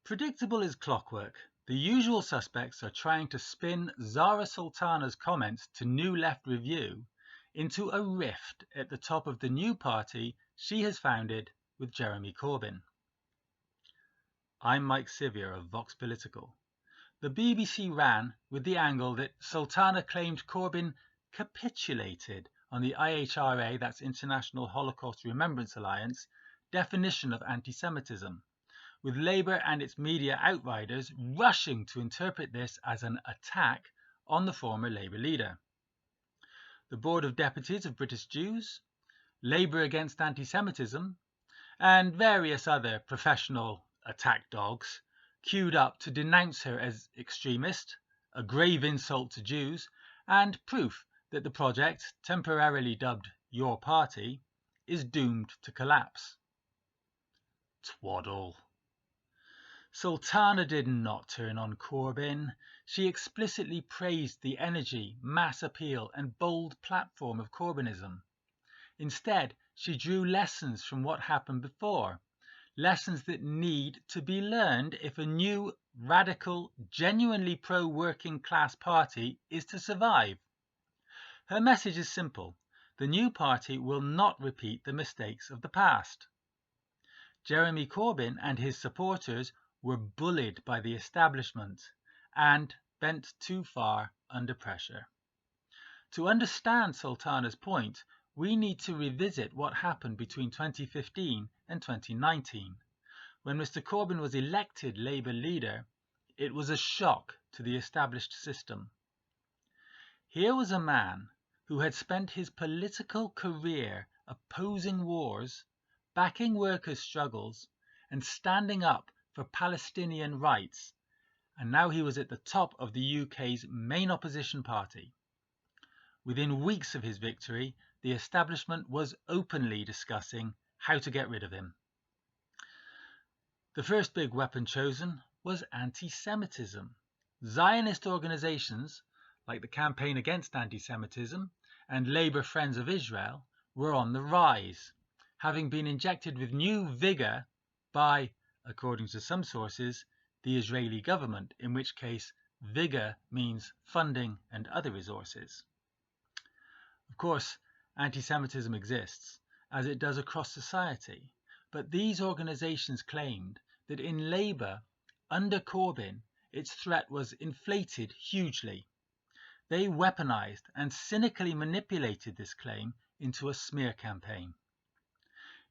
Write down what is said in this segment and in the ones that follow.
Predictable as clockwork, the usual suspects are trying to spin Zarah Sultana's comments to New Left Review into a rift at the top of the new party she has founded with Jeremy Corbyn. I'm Mike Sevier of Vox Political. The BBC ran with the angle that Sultana claimed Corbyn capitulated on the IHRA, that's International Holocaust Remembrance Alliance, definition of anti-Semitism, with Labour and its media outriders rushing to interpret this as an attack on the former Labour leader. The Board of Deputies of British Jews, Labour Against Anti-Semitism, and various other professional attack dogs queued up to denounce her as extremist, a grave insult to Jews, and proof that the project, temporarily dubbed Your Party, is doomed to collapse. Twaddle. Sultana did not turn on Corbyn. She explicitly praised the energy, mass appeal and bold platform of Corbynism. Instead, she drew lessons from what happened before, lessons that need to be learned if a new, radical, genuinely pro-working class party is to survive. Her message is simple. The new party will not repeat the mistakes of the past. Jeremy Corbyn and his supporters were bullied by the establishment and bent too far under pressure. To understand Sultana's point, we need to revisit what happened between 2015 and 2019. When Mr. Corbyn was elected Labour leader, it was a shock to the established system. Here was a man who had spent his political career opposing wars, backing workers' struggles, and standing up for Palestinian rights, and now he was at the top of the UK's main opposition party. Within weeks of his victory, the establishment was openly discussing how to get rid of him. The first big weapon chosen was anti-Semitism. Zionist organisations, like the Campaign Against Anti-Semitism and Labour Friends of Israel, were on the rise, having been injected with new vigour by, according to some sources, the Israeli government, in which case vigour means funding and other resources. Of course, anti-Semitism exists, as it does across society, but these organisations claimed that in Labour, under Corbyn, its threat was inflated hugely. They weaponised and cynically manipulated this claim into a smear campaign.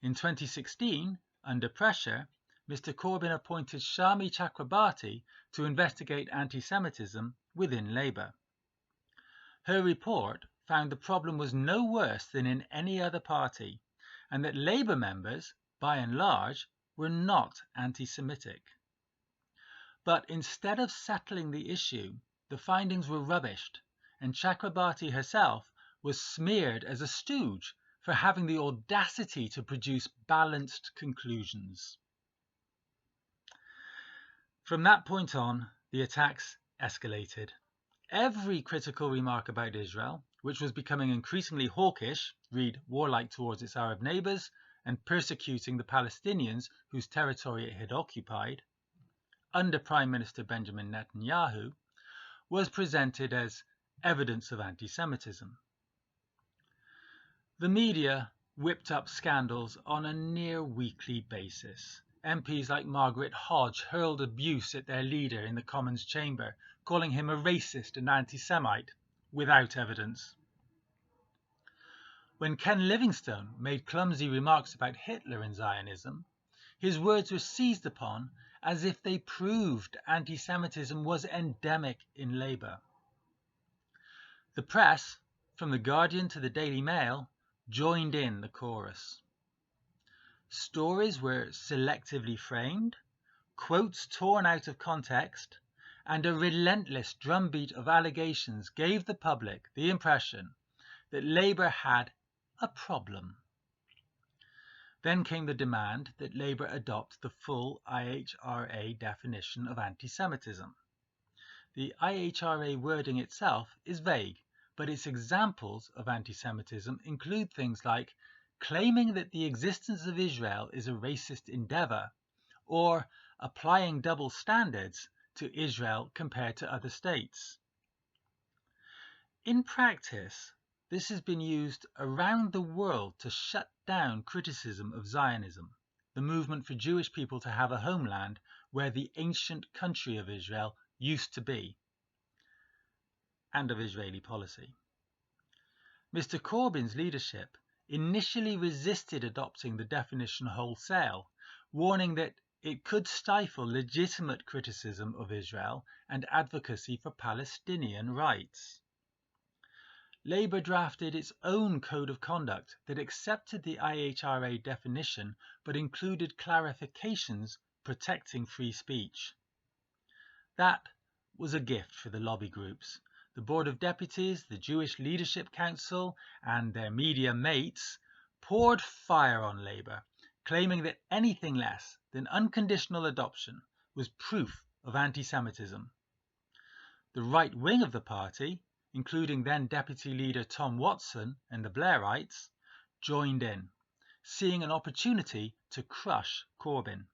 In 2016, under pressure, Mr. Corbyn appointed Shami Chakrabarti to investigate anti-Semitism within Labour. Her report found the problem was no worse than in any other party, and that Labour members, by and large, were not anti-Semitic. But instead of settling the issue, the findings were rubbished, and Chakrabarti herself was smeared as a stooge for having the audacity to produce balanced conclusions. From that point on, the attacks escalated. Every critical remark about Israel, which was becoming increasingly hawkish, read warlike towards its Arab neighbours and persecuting the Palestinians whose territory it had occupied, under Prime Minister Benjamin Netanyahu, was presented as evidence of anti-Semitism. The media whipped up scandals on a near weekly basis. MPs like Margaret Hodge hurled abuse at their leader in the Commons chamber, calling him a racist and anti-Semite, without evidence. When Ken Livingstone made clumsy remarks about Hitler and Zionism, his words were seized upon as if they proved anti-Semitism was endemic in Labour. The press, from The Guardian to the Daily Mail, joined in the chorus. Stories were selectively framed, quotes torn out of context, and a relentless drumbeat of allegations gave the public the impression that Labour had a problem. Then came the demand that Labour adopt the full IHRA definition of anti-Semitism. The IHRA wording itself is vague, but its examples of anti-Semitism include things like claiming that the existence of Israel is a racist endeavour, or applying double standards to Israel compared to other states. In practice, this has been used around the world to shut down criticism of Zionism, the movement for Jewish people to have a homeland where the ancient country of Israel used to be, and of Israeli policy. Mr. Corbyn's leadership initially resisted adopting the definition wholesale, warning that it could stifle legitimate criticism of Israel and advocacy for Palestinian rights. Labour drafted its own code of conduct that accepted the IHRA definition but included clarifications protecting free speech. That was a gift for the lobby groups. The Board of Deputies, the Jewish Leadership Council, and their media mates poured fire on Labour, claiming that anything less than unconditional adoption was proof of anti-Semitism. The right wing of the party, including then Deputy Leader Tom Watson and the Blairites, joined in, seeing an opportunity to crush Corbyn.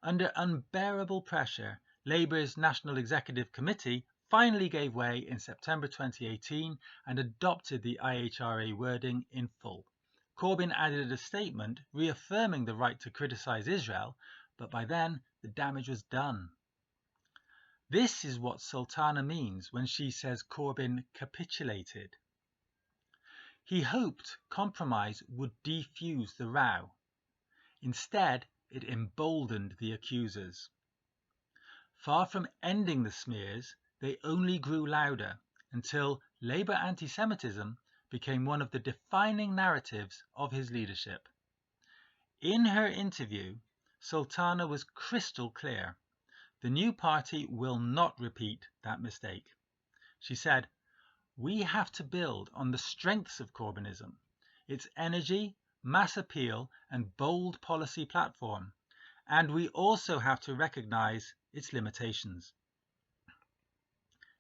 Under unbearable pressure, Labour's National Executive Committee finally gave way in September 2018 and adopted the IHRA wording in full. Corbyn added a statement reaffirming the right to criticise Israel, but by then the damage was done. This is what Sultana means when she says Corbyn capitulated. He hoped compromise would defuse the row. Instead, it emboldened the accusers. Far from ending the smears, they only grew louder until Labour anti-Semitism became one of the defining narratives of his leadership. In her interview, Sultana was crystal clear. The new party will not repeat that mistake. She said, "We have to build on the strengths of Corbynism, its energy, mass appeal, and bold policy platform, and we also have to recognise its limitations."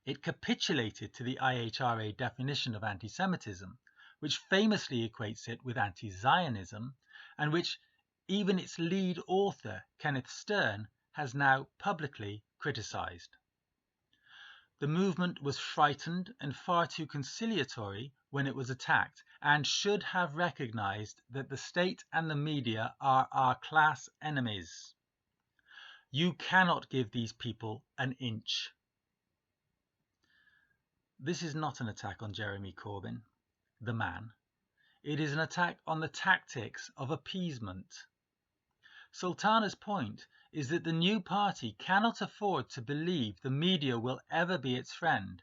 It capitulated to the IHRA definition of anti-Semitism, which famously equates it with anti-Zionism, and which even its lead author, Kenneth Stern, has now publicly criticised. The movement was frightened and far too conciliatory when it was attacked, and should have recognised that the state and the media are our class enemies. You cannot give these people an inch. This is not an attack on Jeremy Corbyn, the man. It is an attack on the tactics of appeasement. Sultana's point is that the new party cannot afford to believe the media will ever be its friend,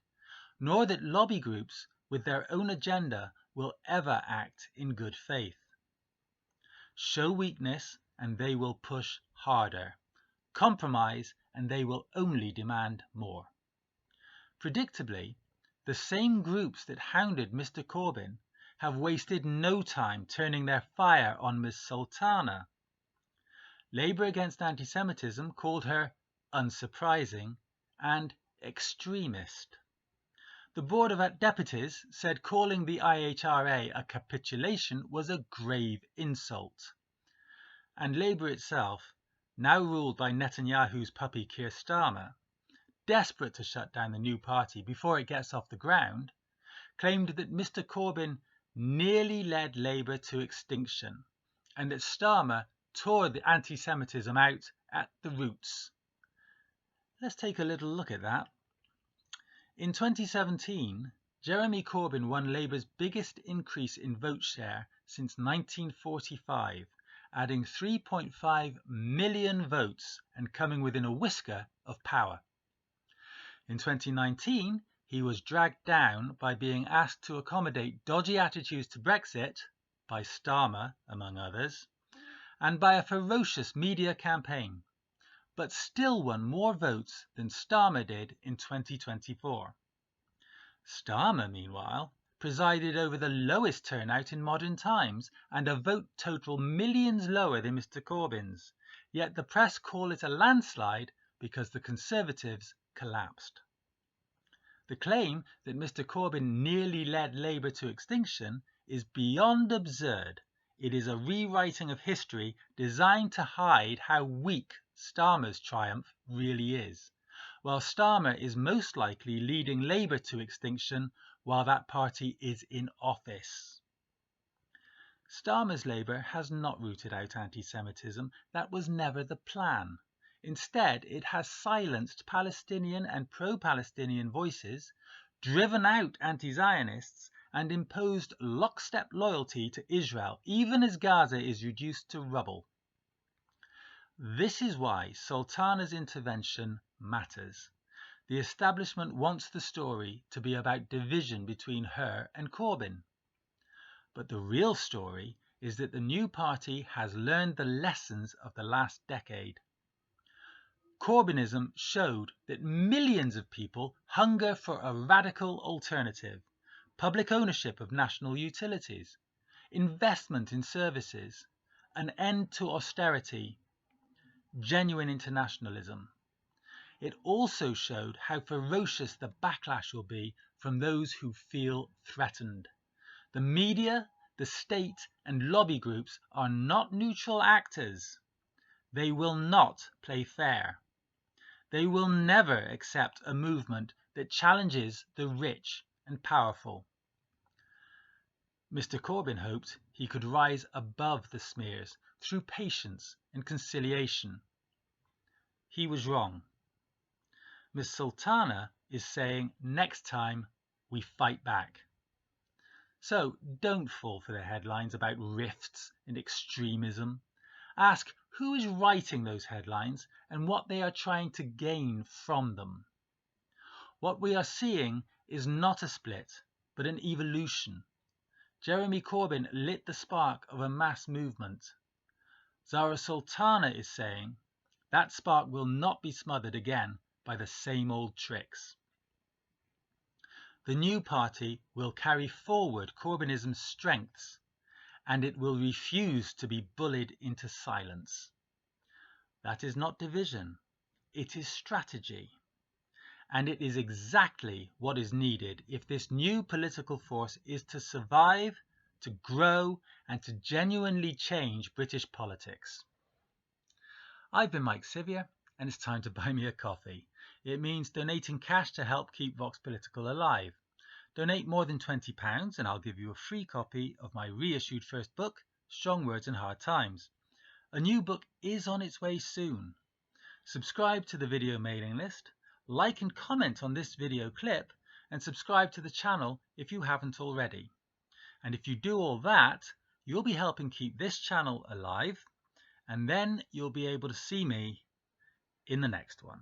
nor that lobby groups with their own agenda will ever act in good faith. Show weakness and they will push harder. Compromise and they will only demand more. Predictably, the same groups that hounded Mr. Corbyn have wasted no time turning their fire on Ms. Sultana. Labour Against Anti-Semitism called her unsurprising and extremist. The Board of Deputies said calling the IHRA a capitulation was a grave insult. And Labour itself, now ruled by Netanyahu's puppy Keir Starmer, desperate to shut down the new party before it gets off the ground, claimed that Mr. Corbyn nearly led Labour to extinction and that Starmer tore the anti-Semitism out at the roots. Let's take a little look at that. In 2017, Jeremy Corbyn won Labour's biggest increase in vote share since 1945, adding 3.5 million votes and coming within a whisker of power. In 2019, he was dragged down by being asked to accommodate dodgy attitudes to Brexit, by Starmer, among others, and by a ferocious media campaign, but still won more votes than Starmer did in 2024. Starmer, meanwhile, presided over the lowest turnout in modern times and a vote total millions lower than Mr. Corbyn's, yet the press call it a landslide because the Conservatives collapsed. The claim that Mr. Corbyn nearly led Labour to extinction is beyond absurd. It is a rewriting of history designed to hide how weak Starmer's triumph really is, while Starmer is most likely leading Labour to extinction while that party is in office. Starmer's Labour has not rooted out anti-Semitism. That was never the plan. Instead, it has silenced Palestinian and pro-Palestinian voices, driven out anti-Zionists, and imposed lockstep loyalty to Israel, even as Gaza is reduced to rubble. This is why Sultana's intervention matters. The establishment wants the story to be about division between her and Corbyn. But the real story is that the new party has learned the lessons of the last decade. Corbynism showed that millions of people hunger for a radical alternative, public ownership of national utilities, investment in services, an end to austerity, genuine internationalism. It also showed how ferocious the backlash will be from those who feel threatened. The media, the state, and lobby groups are not neutral actors. They will not play fair. They will never accept a movement that challenges the rich and powerful. Mr. Corbyn hoped he could rise above the smears through patience and conciliation. He was wrong. Ms. Sultana is saying next time we fight back. So don't fall for the headlines about rifts and extremism. Ask who is writing those headlines and what they are trying to gain from them. What we are seeing is not a split, but an evolution. Jeremy Corbyn lit the spark of a mass movement. Zarah Sultana is saying that spark will not be smothered again by the same old tricks. The new party will carry forward Corbynism's strengths, and it will refuse to be bullied into silence. That is not division, it is strategy. And it is exactly what is needed if this new political force is to survive, to grow, and to genuinely change British politics. I've been Mike Sivyer, and it's time to buy me a coffee. It means donating cash to help keep Vox Political alive. Donate more than £20 and I'll give you a free copy of my reissued first book, Strong Words in Hard Times. A new book is on its way soon. Subscribe to the video mailing list, like and comment on this video clip, and subscribe to the channel if you haven't already. And if you do all that, you'll be helping keep this channel alive, and then you'll be able to see me in the next one.